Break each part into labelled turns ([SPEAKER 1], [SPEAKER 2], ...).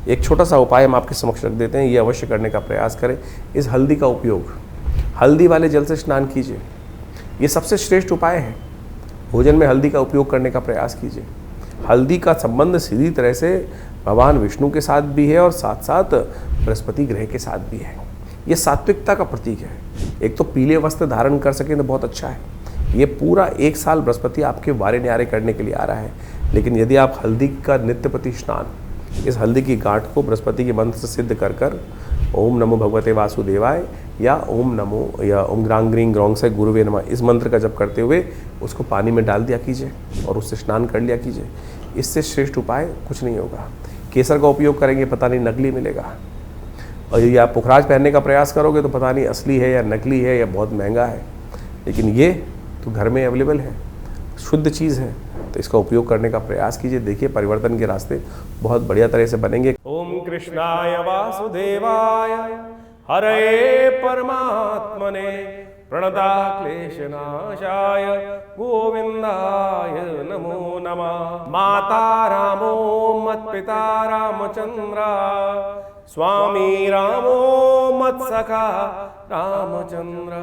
[SPEAKER 1] एक छोटा सा उपाय हम आपके समक्ष रख देते हैं, ये अवश्य करने का प्रयास करें। इस हल्दी का उपयोग, हल्दी वाले जल से स्नान कीजिए, ये सबसे श्रेष्ठ उपाय है। भोजन में हल्दी का उपयोग करने का प्रयास कीजिए। हल्दी का संबंध सीधी तरह से भगवान विष्णु के साथ भी है और साथ साथ बृहस्पति ग्रह के साथ भी है। ये सात्विकता का प्रतीक है। एक तो पीले वस्त्र धारण कर सकें तो बहुत अच्छा है। ये पूरा 1 साल बृहस्पति आपके वारे न्यारे करने के लिए आ रहा है। लेकिन यदि आप हल्दी का नित्य प्रति स्नान, इस हल्दी की गांठ को बृहस्पति के मंत्र से सिद्ध कर कर ओम नमो भगवते वासुदेवाय या ओम नमो या ओम ग्रांग ग्रीं ग्रौंग से गुरुवे नमः, इस मंत्र का जप करते हुए उसको पानी में डाल दिया कीजिए और उससे स्नान कर लिया कीजिए। इससे श्रेष्ठ उपाय कुछ नहीं होगा। केसर का उपयोग करेंगे, पता नहीं नकली मिलेगा, और यदि आप पुखराज पहनने का प्रयास करोगे तो पता नहीं असली है या नकली है या बहुत महंगा है। लेकिन ये तो घर में अवेलेबल है, शुद्ध चीज़ है, तो इसका उपयोग करने का प्रयास कीजिए। देखिए परिवर्तन के रास्ते बहुत बढ़िया तरह से बनेंगे। ओम कृष्णाय वासुदेवाय हरे परमात्मने प्रणताक्लेशनाशाय गोविंदाय नमो नमः। माता रामो मत्पिता रामचंद्र, स्वामी रामो मत्सखा रामचंद्र,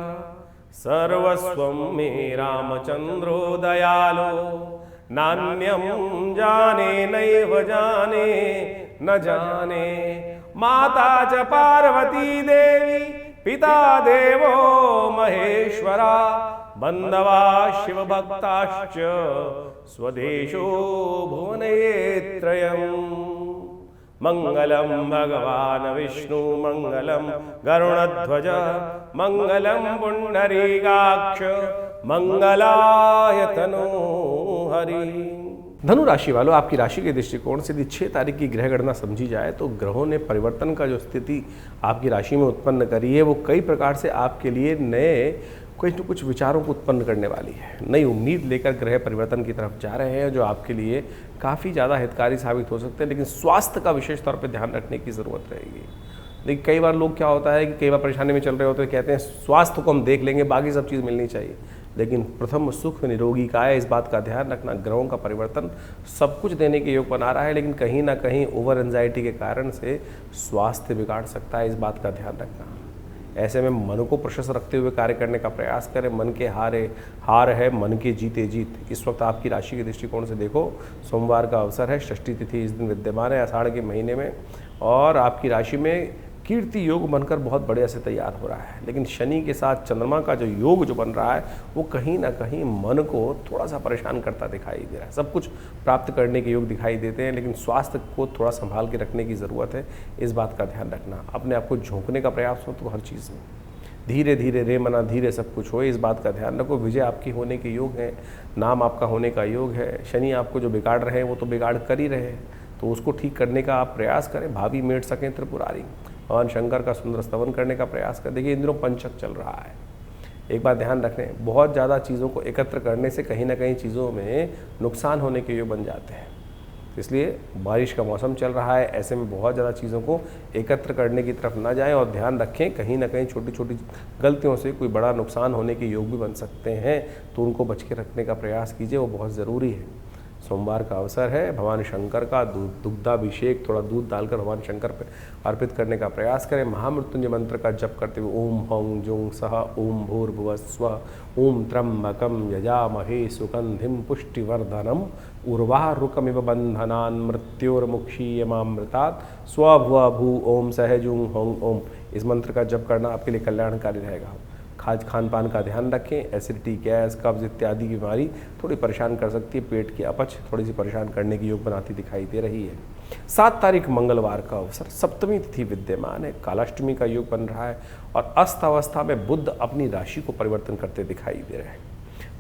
[SPEAKER 1] सर्वस्वं मे रामचंद्रो दयालो, नान्यं जाने नैव जाने न जाने। माता च पार्वती देवी पिता देवो महेश्वरा, बंधवा शिव भक्ताश्च स्वदेशो भुवनत्रयम्। मंगलम भगवान विष्णु मंगलम गरुणध्वज मंगलम पुंडरीकाक्ष मंगलाय तनो हरि। धनु राशि वालों, आपकी राशि के दृष्टिकोण से यदि 6 तारीख की ग्रह गणना समझी जाए तो ग्रहों ने परिवर्तन का जो स्थिति आपकी राशि में उत्पन्न करी है वो कई प्रकार से आपके लिए नए कुछ न कुछ विचारों को उत्पन्न करने वाली है। नई उम्मीद लेकर ग्रह परिवर्तन की तरफ जा रहे हैं जो आपके लिए काफ़ी ज़्यादा हितकारी साबित हो सकते हैं। लेकिन स्वास्थ्य का विशेष तौर पर ध्यान रखने की ज़रूरत रहेगी। लेकिन कई बार लोग क्या होता है कि कई बार परेशानी में चल रहे होते हैं, कहते हैं स्वास्थ्य को हम देख लेंगे, बाकी सब चीज़ मिलनी चाहिए। लेकिन प्रथम सुख निरोगी काया, इस बात का ध्यान रखना। ग्रहों का परिवर्तन सब कुछ देने के योग बना रहा है, लेकिन कहीं ना कहीं ओवर एंजाइटी के कारण से स्वास्थ्य बिगाड़ सकता है, इस बात का ध्यान रखना। ऐसे में मन को प्रशस्त रखते हुए कार्य करने का प्रयास करें। मन के हार है, मन के जीते जीत। इस वक्त आपकी राशि के दृष्टिकोण से देखो, सोमवार का अवसर है, षष्ठी तिथि इस दिन विद्यमान है आषाढ़ के महीने में, और आपकी राशि में कीर्ति योग बनकर बहुत बढ़िया से तैयार हो रहा है। लेकिन शनि के साथ चंद्रमा का जो योग जो बन रहा है वो कहीं ना कहीं मन को थोड़ा सा परेशान करता दिखाई दे रहा है। सब कुछ प्राप्त करने के योग दिखाई देते हैं, लेकिन स्वास्थ्य को थोड़ा संभाल के रखने की ज़रूरत है, इस बात का ध्यान रखना। अपने आप को झोंकने का प्रयास हो तो हर चीज़ में धीरे धीरे रे मना धीरे सब कुछ हो, इस बात का ध्यान रखो। विजय आपकी होने के योग है, नाम आपका होने का योग है। शनि आपको जो बिगाड़ रहे हैं वो तो बिगाड़ कर ही रहे हैं, तो उसको ठीक करने का आप प्रयास करें। भाभी मेट सकें त्रिपुरारी, भगवान शंकर का सुंदर स्तवन करने का प्रयास कर। देखिए इन दिनों पंचक चल रहा है, एक बात ध्यान रखें, बहुत ज़्यादा चीज़ों को एकत्र करने से कहीं ना कहीं चीज़ों में नुकसान होने के योग बन जाते हैं। इसलिए बारिश का मौसम चल रहा है, ऐसे में बहुत ज़्यादा चीज़ों को एकत्र करने की तरफ ना जाएं, और ध्यान रखें कहीं ना कहीं छोटी छोटी गलतियों से कोई बड़ा नुकसान होने के योग भी बन सकते हैं, तो उनको बच के रखने का प्रयास कीजिए, वो बहुत ज़रूरी है। सोमवार का अवसर है, भगवान शंकर का दुग्धाभिषेक, थोड़ा दूध डालकर भगवान शंकर पर अर्पित करने का प्रयास करें। महामृत्युंजय मंत्र का जप करते हुए ओम हौं जुं सह ओम भूर्भुवस्वः ओम त्र्यंबकं यजामहे सुगंधिं पुष्टिवर्धनम् उर्वारुकमिव बंधनान् मृत्योर्मुक्षीयमामृतात् स्वभुव भू ओम सह जुं हौं ओम। इस मंत्र का जप करना आपके लिए कल्याणकारी रहेगा। खान पान का ध्यान रखें। एसिडिटी, गैस, कब्ज इत्यादि की बीमारी थोड़ी परेशान कर सकती है। पेट की अपच थोड़ी सी परेशान करने की योग बनाती दिखाई दे रही है। 7 तारीख मंगलवार का अवसर, सप्तमी तिथि विद्यमान है, कालाष्टमी का योग बन रहा है, और अस्त अवस्था में बुध अपनी राशि को परिवर्तन करते दिखाई दे रहे हैं।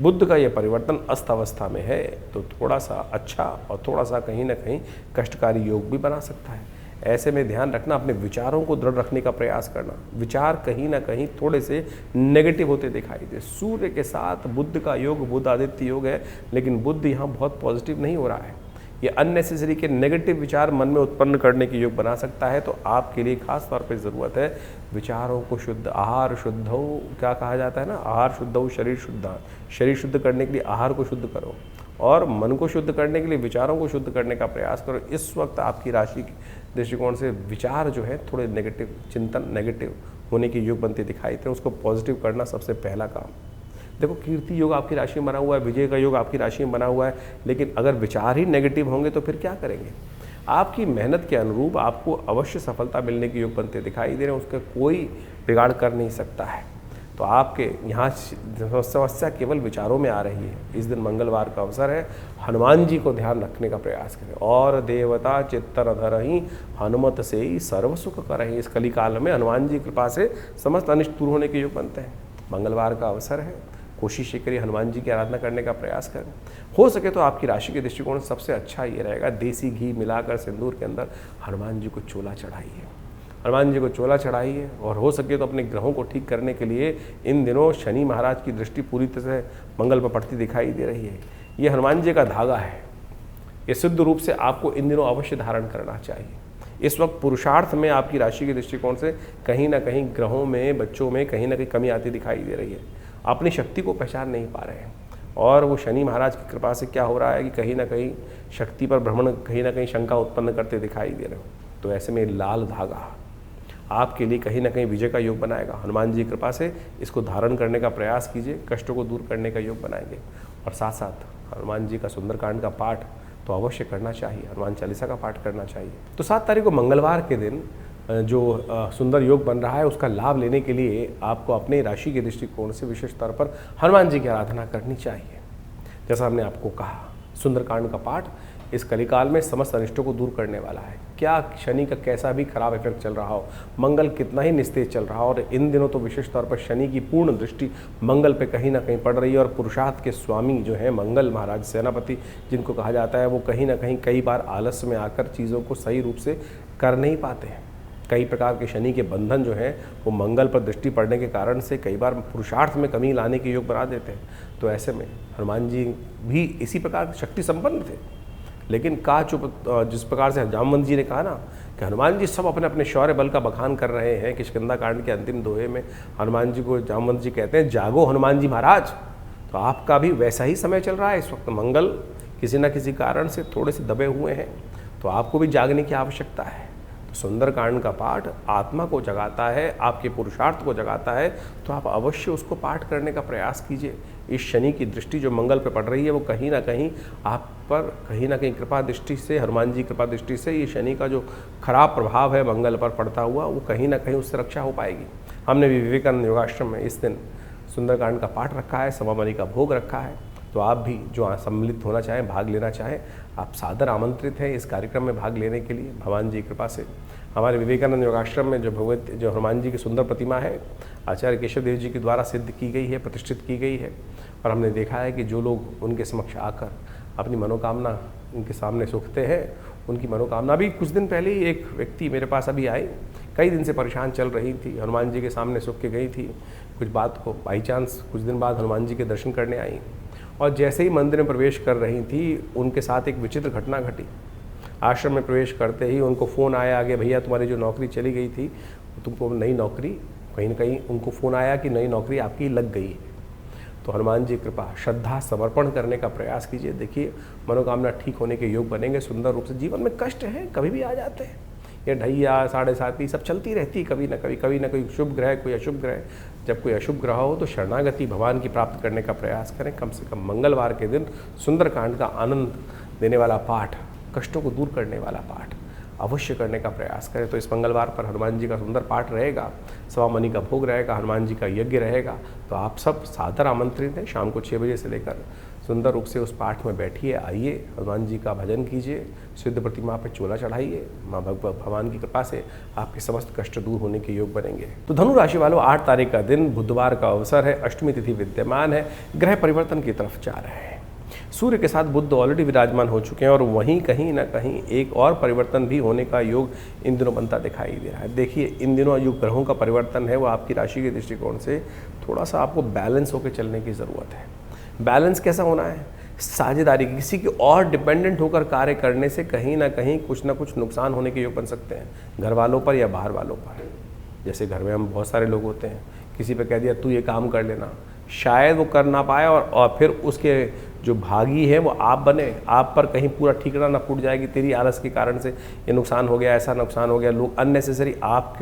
[SPEAKER 1] बुध का यह परिवर्तन अस्त अवस्था में है तो थोड़ा सा अच्छा और थोड़ा सा कहीं ना कहीं कष्टकारी योग भी बना सकता है। ऐसे में ध्यान रखना, अपने विचारों को दृढ़ रखने का प्रयास करना। विचार कहीं ना कहीं थोड़े से नेगेटिव होते दिखाई दे। सूर्य के साथ बुध का योग, बुध आदित्य योग है, लेकिन बुध यहाँ बहुत पॉजिटिव नहीं हो रहा है। ये अननेसेसरी के नेगेटिव विचार मन में उत्पन्न करने के योग बना सकता है। तो आपके लिए खास तौर पे ज़रूरत है विचारों को शुद्ध, आहार शुद्ध हो, क्या कहा जाता है ना, आहार शुद्ध हो शरीर शुद्ध। शरीर शुद्ध करने के लिए आहार को शुद्ध करो, और मन को शुद्ध करने के लिए विचारों को शुद्ध करने का प्रयास करो। इस वक्त आपकी राशि दृष्टिकोण से विचार जो है थोड़े नेगेटिव, चिंतन नेगेटिव होने के योग बनते दिखाई देते हैं, उसको पॉजिटिव करना सबसे पहला काम। देखो, कीर्ति योग आपकी राशि में बना हुआ है, विजय का योग आपकी राशि में बना हुआ है, लेकिन अगर विचार ही नेगेटिव होंगे तो फिर क्या करेंगे? आपकी मेहनत के अनुरूप आपको अवश्य सफलता मिलने के योग बनते दिखाई दे रहे हैं, उसका कोई बिगाड़ कर नहीं सकता है। तो आपके यहाँ समस्या केवल विचारों में आ रही है। इस दिन मंगलवार का अवसर है, हनुमान जी को ध्यान रखने का प्रयास करें। और देवता चित्तर धरहि हनुमत से ही सर्व सुख करहि। इस कली काल में हनुमान जी की कृपा से समस्त अनिष्ट दूर होने के योग बनते हैं। मंगलवार का अवसर है, कोशिश करिए हनुमान जी की आराधना करने का प्रयास करें। हो सके तो आपकी राशि के दृष्टिकोण से सबसे अच्छा ये रहेगा, देसी घी मिलाकर सिंदूर के अंदर हनुमान जी को चोला चढ़ाइए, हनुमान जी को चोला चढ़ाइए। और हो सके तो अपने ग्रहों को ठीक करने के लिए इन दिनों शनि महाराज की दृष्टि पूरी तरह से मंगल पर पड़ती दिखाई दे रही है। ये हनुमान जी का धागा है, ये सिद्ध रूप से आपको इन दिनों अवश्य धारण करना चाहिए। इस वक्त पुरुषार्थ में आपकी राशि के दृष्टिकोण से कहीं ना कहीं ग्रहों में, बच्चों में कहीं ना कहीं कमी आती दिखाई दे रही है। अपनी शक्ति को पहचान नहीं पा रहे हैं, और वो शनि महाराज की कृपा से क्या हो रहा है कि कहीं ना कहीं शक्ति पर भ्रमण, कहीं ना कहीं शंका उत्पन्न करते दिखाई दे रहे हो। तो ऐसे में लाल धागा आपके लिए कहीं ना कहीं विजय का योग बनाएगा। हनुमान जी की कृपा से इसको धारण करने का प्रयास कीजिए, कष्टों को दूर करने का योग बनाएंगे। और साथ साथ हनुमान जी का सुंदरकांड का पाठ तो अवश्य करना चाहिए, हनुमान चालीसा का पाठ करना चाहिए। तो 7 तारीख को मंगलवार के दिन जो सुंदर योग बन रहा है, उसका लाभ लेने के लिए आपको अपने राशि के दृष्टिकोण से विशेष तौर पर हनुमान जी की आराधना करनी चाहिए। जैसा हमने आपको कहा, सुंदरकांड का पाठ इस कलिकाल में समस्त अनिष्टों को दूर करने वाला है। क्या शनि का कैसा भी खराब इफेक्ट चल रहा हो, मंगल कितना ही निस्तेज चल रहा हो, और इन दिनों तो विशेष तौर पर शनि की पूर्ण दृष्टि मंगल पे कहीं ना कहीं पड़ रही है। और पुरुषार्थ के स्वामी जो है मंगल महाराज, सेनापति जिनको कहा जाता है, वो कहीं ना कहीं कई बार आलस्य में आकर चीज़ों को सही रूप से कर नहीं पाते हैं। कई प्रकार के शनि के बंधन जो हैं वो मंगल पर दृष्टि पड़ने के कारण से कई बार पुरुषार्थ में कमी लाने के योग बना देते हैं। तो ऐसे में हनुमान जी भी इसी प्रकार शक्ति संपन्न थे, लेकिन जिस प्रकार से जामवंत जी ने कहा ना कि हनुमान जी सब अपने अपने शौर्य बल का बखान कर रहे हैं। किष्किंधा कांड के अंतिम दोहे में हनुमान जी को जामवंत जी कहते हैं, जागो हनुमान जी महाराज। तो आपका भी वैसा ही समय चल रहा है। इस वक्त मंगल किसी न किसी कारण से थोड़े से दबे हुए हैं, तो आपको भी जागने की आवश्यकता है। तो सुंदरकांड का पाठ आत्मा को जगाता है, आपके पुरुषार्थ को जगाता है, तो आप अवश्य उसको पाठ करने का प्रयास कीजिए। इस शनि की दृष्टि जो मंगल पर पड़ रही है, वो कहीं ना कहीं आप पर कहीं ना कहीं कृपा दृष्टि से, हनुमान जी कृपा दृष्टि से ये शनि का जो खराब प्रभाव है मंगल पर पड़ता हुआ, वो कहीं ना कहीं उससे रक्षा हो पाएगी। हमने भी विवेकानंद योगाश्रम में इस दिन सुंदरकांड का पाठ रखा है, समामनी का भोग रखा है। तो आप भी जो सम्मिलित होना चाहें, भाग लेना चाहें, आप सादर आमंत्रित हैं इस कार्यक्रम में भाग लेने के लिए। भगवान जी की कृपा से हमारे विवेकानंद योगाश्रम में जो हनुमान जी की सुंदर प्रतिमा है, आचार्य केशव देव जी के द्वारा सिद्ध की गई है, प्रतिष्ठित की गई है। और हमने देखा है कि जो लोग उनके समक्ष आकर अपनी मनोकामना उनके सामने सूखते हैं, उनकी मनोकामना भी। कुछ दिन पहले ही एक व्यक्ति मेरे पास अभी आए, कई दिन से परेशान चल रही थी, हनुमान जी के सामने सूख के गई थी, कुछ बात को बाई चांस कुछ दिन बाद हनुमान जी के दर्शन करने आई, और जैसे ही मंदिर में प्रवेश कर रही थी, उनके साथ एक विचित्र घटना घटी। आश्रम में प्रवेश करते ही उनको फ़ोन आया आगे, भैया तुम्हारी जो नौकरी चली गई थी, तुमको नई नौकरी, कहीं ना कहीं उनको फ़ोन आया कि नई नौकरी आपकी लग गई है। तो हनुमान जी कृपा, श्रद्धा, समर्पण करने का प्रयास कीजिए। देखिए मनोकामना ठीक होने के योग बनेंगे सुंदर रूप से। जीवन में कष्ट है, कभी भी आ जाते हैं, ये ढैया साढ़े साथी सब चलती रहती, कभी ना कोई शुभ ग्रह, कोई अशुभ ग्रह। जब कोई अशुभ ग्रह हो तो शरणागति भगवान की प्राप्त करने का प्रयास करें। कम से कम मंगलवार के दिन सुंदरकांड का आनंद देने वाला पाठ, कष्टों को दूर करने वाला पाठ अवश्य करने का प्रयास करें। तो इस मंगलवार पर हनुमान जी का सुंदर पाठ रहेगा, समामनी का भोग रहेगा, हनुमान जी का यज्ञ रहेगा। तो आप सब सादर आमंत्रित हैं। शाम को 6 बजे से लेकर सुंदर रूप से उस पाठ में बैठिए, आइए, हनुमान जी का भजन कीजिए, सिद्ध प्रतिमा पर चोला चढ़ाइए। माँ भगवान की कृपा से आपके समस्त कष्ट दूर होने के योग बनेंगे। तो धनु राशि वालों, 8 तारीख का दिन बुधवार का अवसर है, अष्टमी तिथि विद्यमान है, ग्रह परिवर्तन की तरफ जा रहे हैं। सूर्य के साथ बुध ऑलरेडी विराजमान हो चुके हैं, और वहीं कहीं ना कहीं एक और परिवर्तन भी होने का योग इन दिनों बनता दिखाई दे रहा है। देखिए इन दिनों जो ग्रहों का परिवर्तन है, वो आपकी राशि के दृष्टिकोण से थोड़ा सा आपको बैलेंस होकर चलने की ज़रूरत है। बैलेंस कैसा होना है? साझेदारी, किसी के और डिपेंडेंट होकर कार्य करने से कहीं ना कहीं कुछ ना कुछ नुकसान होने के योग बन सकते हैं, घर वालों पर या बाहर वालों पर। जैसे घर में हम बहुत सारे लोग होते हैं, किसी पे कह दिया तू ये काम कर लेना, शायद वो कर ना पाए, और फिर उसके जो भागी है वो आप बने, आप पर कहीं पूरा ठिकाना ना फूट जाएगी तेरी आलस के कारण से, ये नुकसान हो गया, ऐसा नुकसान हो गया, लोग अननेसेसरी आप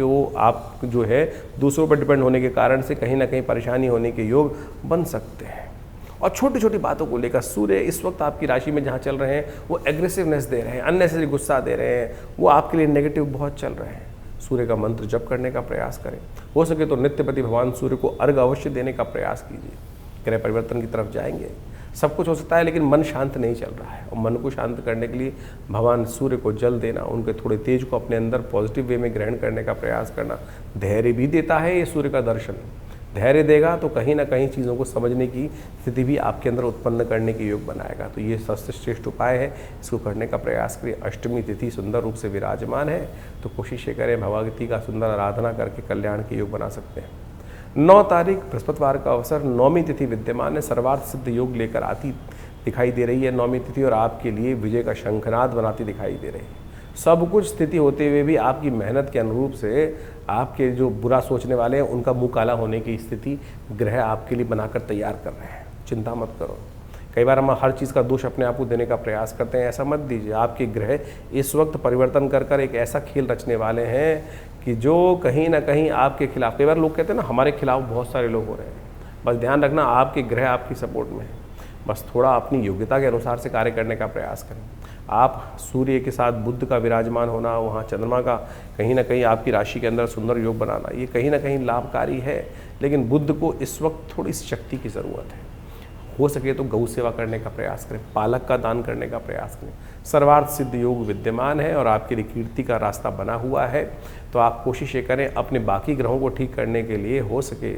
[SPEAKER 1] जो है दूसरों पर डिपेंड होने के कारण से कहीं ना कहीं परेशानी होने के योग बन सकते हैं। और छोटी छोटी बातों को लेकर सूर्य इस वक्त आपकी राशि में जहाँ चल रहे हैं वो एग्रेसिवनेस दे रहे हैं, अननेसेसरी गुस्सा दे रहे हैं, वो आपके लिए नेगेटिव बहुत चल रहे हैं। सूर्य का मंत्र जप करने का प्रयास करें, हो सके तो नित्यपति भगवान सूर्य को अर्घ अवश्य देने का प्रयास कीजिए। ग्रह परिवर्तन की तरफ जाएंगे, सब कुछ हो सकता है लेकिन मन शांत नहीं चल रहा है, और मन को शांत करने के लिए भगवान सूर्य को जल देना, उनके थोड़े तेज को अपने अंदर पॉजिटिव वे में ग्रहण करने का प्रयास करना। धैर्य भी देता है ये सूर्य का दर्शन, धैर्य देगा तो कहीं ना कहीं चीज़ों को समझने की स्थिति भी आपके अंदर उत्पन्न करने के योग बनाएगा। तो ये सबसे श्रेष्ठ उपाय है, इसको करने का प्रयास करिए। अष्टमी तिथि सुंदर रूप से विराजमान है तो कोशिश ये करें भगवती का सुंदर आराधना करके कल्याण के योग बना सकते हैं। 9 तारीख बृहस्पतिवार का अवसर, नौमी तिथि विद्यमान है, सर्वार्थ सिद्ध योग लेकर आती दिखाई दे रही है नौमी तिथि, और आपके लिए विजय का शंखनाद बनाती दिखाई दे रही है। सब कुछ स्थिति होते हुए भी आपकी मेहनत के अनुरूप से आपके जो बुरा सोचने वाले हैं उनका मुंह काला होने की स्थिति ग्रह आपके लिए बनाकर तैयार कर रहे हैं। चिंता मत करो। कई बार हम हर चीज़ का दोष अपने आप को देने का प्रयास करते हैं, ऐसा मत दीजिए। आपके ग्रह इस वक्त परिवर्तन कर कर एक ऐसा खेल रचने वाले हैं कि जो कहीं ना कहीं आपके खिलाफ, कई बार लोग कहते हैं ना हमारे खिलाफ बहुत सारे लोग हो रहे हैं, बस ध्यान रखना आपके ग्रह आपकी सपोर्ट में है। बस थोड़ा अपनी योग्यता के अनुसार से कार्य करने का प्रयास करें। आप सूर्य के साथ बुध का विराजमान होना, वहाँ चंद्रमा का कहीं ना कहीं आपकी राशि के अंदर सुंदर योग बनाना, ये कहीं ना कहीं लाभकारी है। लेकिन बुध को इस वक्त थोड़ी शक्ति की ज़रूरत है। हो सके तो गौ सेवा करने का प्रयास करें, पालक का दान करने का प्रयास करें। सर्वार्थ सिद्ध योग विद्यमान है और आपके लिए कीर्ति का रास्ता बना हुआ है। तो आप कोशिश ये करें अपने बाकी ग्रहों को ठीक करने के लिए, हो सके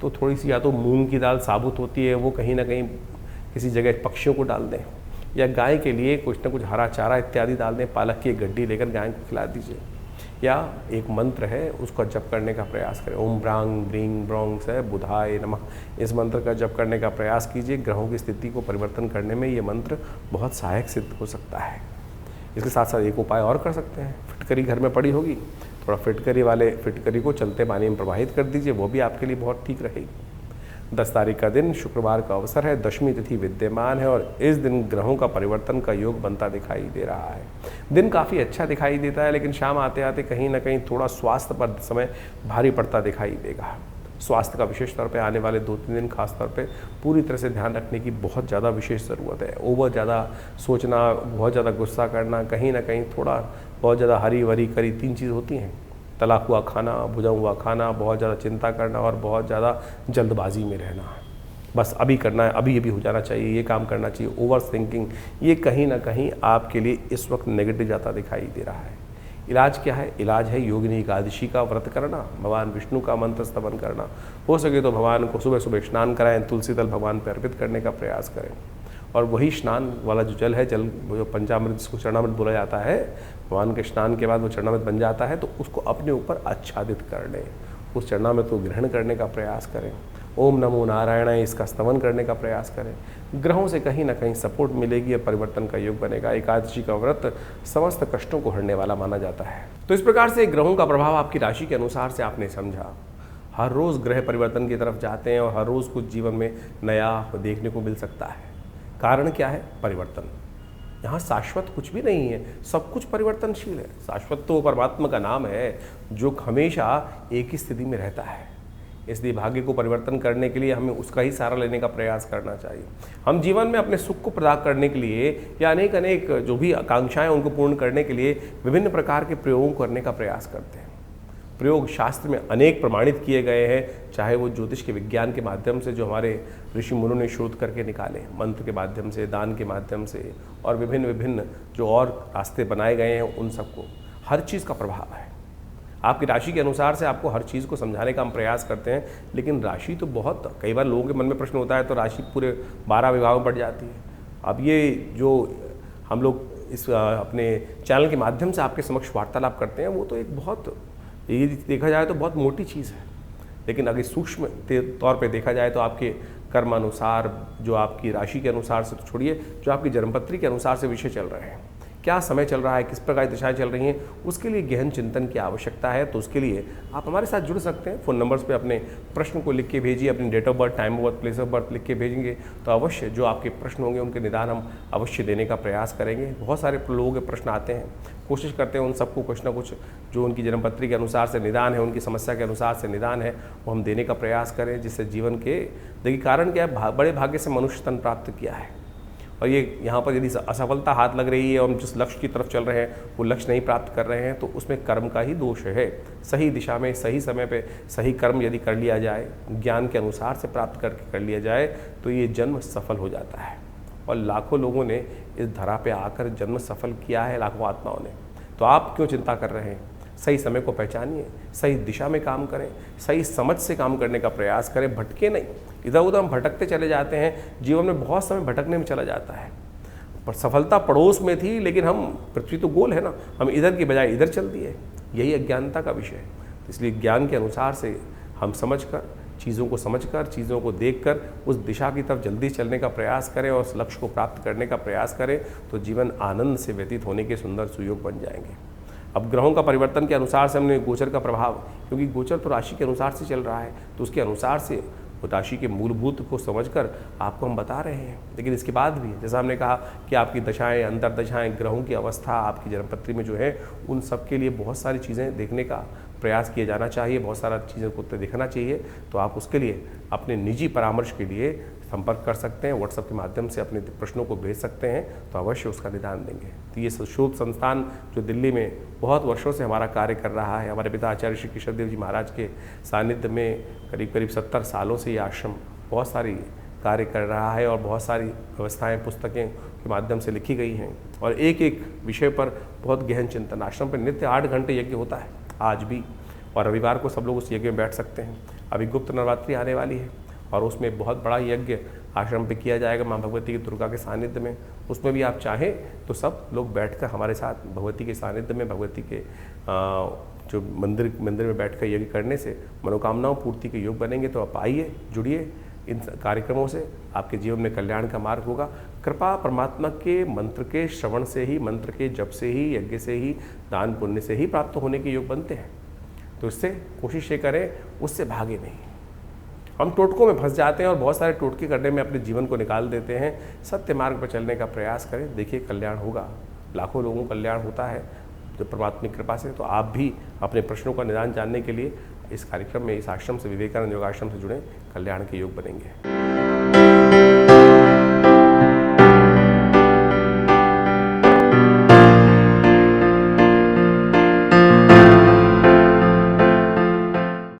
[SPEAKER 1] तो थोड़ी सी या तो मूंग की दाल साबुत होती है वो कहीं ना कहीं किसी जगह पक्षियों को डाल दें, या गाय के लिए कुछ ना कुछ हरा चारा इत्यादि डाल दें, पालक की एक गड्डी लेकर गाय को खिला दीजिए। या एक मंत्र है उसका जप करने का प्रयास करें, ओम ब्रांग ब्रींग ब्रोंग से बुधाय नमः, इस मंत्र का जप करने का प्रयास कीजिए। ग्रहों की स्थिति को परिवर्तन करने में ये मंत्र बहुत सहायक सिद्ध हो सकता है। इसके साथ साथ एक उपाय और कर सकते हैं, फिटकरी घर में पड़ी होगी, थोड़ा फिटकरी को चलते पानी में प्रवाहित कर दीजिए, वो भी आपके लिए बहुत ठीक रहेगी। 10 तारीख का दिन शुक्रवार का अवसर है, दशमी तिथि विद्यमान है और इस दिन ग्रहों का परिवर्तन का योग बनता दिखाई दे रहा है। दिन काफ़ी अच्छा दिखाई देता है लेकिन शाम आते आते कहीं ना कहीं थोड़ा स्वास्थ्य पर समय भारी पड़ता दिखाई देगा। स्वास्थ्य का विशेष तौर पे आने वाले 2-3 दिन खास तौर पे पूरी तरह से ध्यान रखने की बहुत ज़्यादा विशेष ज़रूरत है। ओवर ज़्यादा सोचना, बहुत ज़्यादा गुस्सा करना, कहीं ना कहीं थोड़ा बहुत ज़्यादा हरी वरी करी 3 चीज़ होती हैं, तला हुआ खाना, भुजा हुआ खाना, बहुत ज़्यादा चिंता करना और बहुत ज़्यादा जल्दबाजी में रहना। बस अभी करना है, अभी हो जाना चाहिए, ये काम करना चाहिए, ओवर थिंकिंग, ये कहीं ना कहीं आपके लिए इस वक्त नेगेटिव जाता दिखाई दे रहा है। इलाज क्या है? इलाज है योगिनी एकादशी का व्रत करना, भगवान विष्णु का मंत्र स्तवन करना। हो सके तो भगवान को सुबह सुबह स्नान कराएं, तुलसी दल भगवान पर अर्पित करने का प्रयास करें। और वही स्नान वाला जो जल है, जल जो पंचामृत जिसको चरणामृत बोला जाता है, भगवान के स्नान के बाद वो चरणामृत बन जाता है, तो उसको अपने ऊपर आच्छादित कर लें, उस चरणामृत को ग्रहण करने का प्रयास करें। ओम नमो नारायण इसका स्तवन करने का प्रयास करें। ग्रहों से कहीं ना कहीं सपोर्ट मिलेगी और परिवर्तन का योग बनेगा। एकादशी का व्रत समस्त कष्टों को हरने वाला माना जाता है। तो इस प्रकार से ग्रहों का प्रभाव आपकी राशि के अनुसार से आपने समझा। हर रोज़ ग्रह परिवर्तन की तरफ जाते हैं और हर रोज़ कुछ जीवन में नया देखने को मिल सकता है। कारण क्या है? परिवर्तन। यहाँ शाश्वत कुछ भी नहीं है, सब कुछ परिवर्तनशील है। शाश्वत तो परमात्मा का नाम है जो हमेशा एक ही स्थिति में रहता है। इसलिए भाग्य को परिवर्तन करने के लिए हमें उसका ही सहारा लेने का प्रयास करना चाहिए। हम जीवन में अपने सुख को प्रदान करने के लिए या अनेक जो भी आकांक्षाएं उनको पूर्ण करने के लिए विभिन्न प्रकार के प्रयोगों करने का प्रयास करते हैं। प्रयोग शास्त्र में अनेक प्रमाणित किए गए हैं, चाहे वो ज्योतिष के विज्ञान के माध्यम से जो हमारे ऋषि मुनों ने शोध करके निकाले, मंत्र के माध्यम से, दान के माध्यम से और विभिन्न जो और रास्ते बनाए गए हैं, उन सबको हर चीज़ का प्रभाव है। आपकी राशि के अनुसार से आपको हर चीज़ को समझाने का हम प्रयास करते हैं, लेकिन राशि तो बहुत, कई बार लोगों के मन में प्रश्न होता है तो राशि पूरे 12 विभागों में बढ़ जाती है। अब ये जो हम लोग इस अपने चैनल के माध्यम से आपके समक्ष वार्तालाप करते हैं, वो तो एक बहुत, ये देखा जाए तो बहुत मोटी चीज़ है, लेकिन अगर सूक्ष्म तौर पे देखा जाए तो आपके कर्मानुसार, जो आपकी राशि के अनुसार से तो छोड़िए, जो आपकी जन्मपत्री के अनुसार से विषय चल रहे हैं, क्या समय चल रहा है, किस प्रकार की दिशाएं चल रही हैं, उसके लिए गहन चिंतन की आवश्यकता है। तो उसके लिए आप हमारे साथ जुड़ सकते हैं। फ़ोन नंबर्स पे अपने प्रश्न को लिख के भेजिए, अपनी date of birth, time of birth, place of birth लिख के भेजेंगे तो अवश्य जो आपके प्रश्न होंगे उनके निदान हम अवश्य देने का प्रयास करेंगे। बहुत सारे लोगों के प्रश्न आते हैं, कोशिश करते हैं उन सबको कुछ ना कुछ जो उनकी जन्मपत्री के अनुसार से निदान है, उनकी समस्या के अनुसार से निदान है, वो हम देने का प्रयास करें, जिससे जीवन के देखिए कारण क्या है, बड़े भाग्य से मनुष्य तन प्राप्त किया है और ये यहाँ पर यदि असफलता हाथ लग रही है और हम जिस लक्ष्य की तरफ चल रहे हैं वो लक्ष्य नहीं प्राप्त कर रहे हैं तो उसमें कर्म का ही दोष है। सही दिशा में सही समय पे सही कर्म यदि कर लिया जाए, ज्ञान के अनुसार से प्राप्त करके कर लिया जाए तो ये जन्म सफल हो जाता है। और लाखों लोगों ने इस धरा पे आकर जन्म सफल किया है, लाखों आत्माओं ने। तो आप क्यों चिंता कर रहे हैं? सही समय को पहचानिए, सही दिशा में काम करें, सही समझ से काम करने का प्रयास करें, भटके नहीं। इधर उधर हम भटकते चले जाते हैं, जीवन में बहुत समय भटकने में चला जाता है। पर सफलता पड़ोस में थी लेकिन हम, पृथ्वी तो गोल है ना, हम इधर की बजाय इधर चल दिए। यही अज्ञानता का विषय है। इसलिए ज्ञान के अनुसार से हम समझकर, चीज़ों को समझकर, चीज़ों को देखकर उस दिशा की तरफ जल्दी चलने का प्रयास करें और उस लक्ष्य को प्राप्त करने का प्रयास करें तो जीवन आनंद से व्यतीत होने के सुंदर सुयोग बन जाएंगे। अब ग्रहों का परिवर्तन के अनुसार से हमने गोचर का प्रभाव, क्योंकि गोचर तो राशि के अनुसार से चल रहा है तो उसके अनुसार से राशि के मूलभूत को समझकर आपको हम बता रहे हैं। लेकिन इसके बाद भी जैसा हमने कहा कि आपकी दशाएं, अंतर्दशाएं, ग्रहों की अवस्था आपकी जन्मपत्री में जो है उन सब के लिए बहुत सारी चीज़ें देखने का प्रयास किया जाना चाहिए, बहुत सारा चीज़ों को देखना चाहिए। तो आप उसके लिए अपने निजी परामर्श के लिए संपर्क कर सकते हैं, व्हाट्सएप के माध्यम से अपने प्रश्नों को भेज सकते हैं तो अवश्य उसका निदान देंगे। तो ये शोध संस्थान जो दिल्ली में बहुत वर्षों से हमारा कार्य कर रहा है, हमारे पिता आचार्य श्री कृष्णदेव जी महाराज के सानिध्य में करीब करीब 70 सालों से ये आश्रम बहुत सारी कार्य कर रहा है और बहुत सारी व्यवस्थाएं पुस्तकें के माध्यम से लिखी गई हैं और एक एक विषय पर बहुत गहन चिंतन। आश्रम पर नित्य 8 घंटे यज्ञ होता है आज भी, और रविवार को सब लोग उस यज्ञ में बैठ सकते हैं। अभी गुप्त नवरात्रि आने वाली है और उसमें बहुत बड़ा यज्ञ आश्रम पे किया जाएगा माँ भगवती की, दुर्गा के सानिध्य में। उसमें भी आप चाहें तो सब लोग बैठकर हमारे साथ भगवती के सानिध्य में, भगवती के जो मंदिर में बैठकर यज्ञ करने से मनोकामनाओं पूर्ति के योग बनेंगे। तो आप आइए, जुड़िए इन कार्यक्रमों से, आपके जीवन में कल्याण का मार्ग होगा। कृपा परमात्मा के मंत्र के श्रवण से ही, मंत्र के जप से ही, यज्ञ से ही, दान पुण्य से ही प्राप्त होने के योग बनते हैं। तो इससे कोशिश ये करें, उससे भागे नहीं। हम टोटकों में फंस जाते हैं और बहुत सारे टोटके करने में अपने जीवन को निकाल देते हैं। सत्य मार्ग पर चलने का प्रयास करें, देखिए कल्याण होगा। लाखों लोगों का कल्याण होता है जो परमात्मा की कृपा से। तो आप भी अपने प्रश्नों का निदान जानने के लिए इस कार्यक्रम में, इस आश्रम से, विवेकानंद योगाश्रम से जुड़े, कल्याण के योग बनेंगे।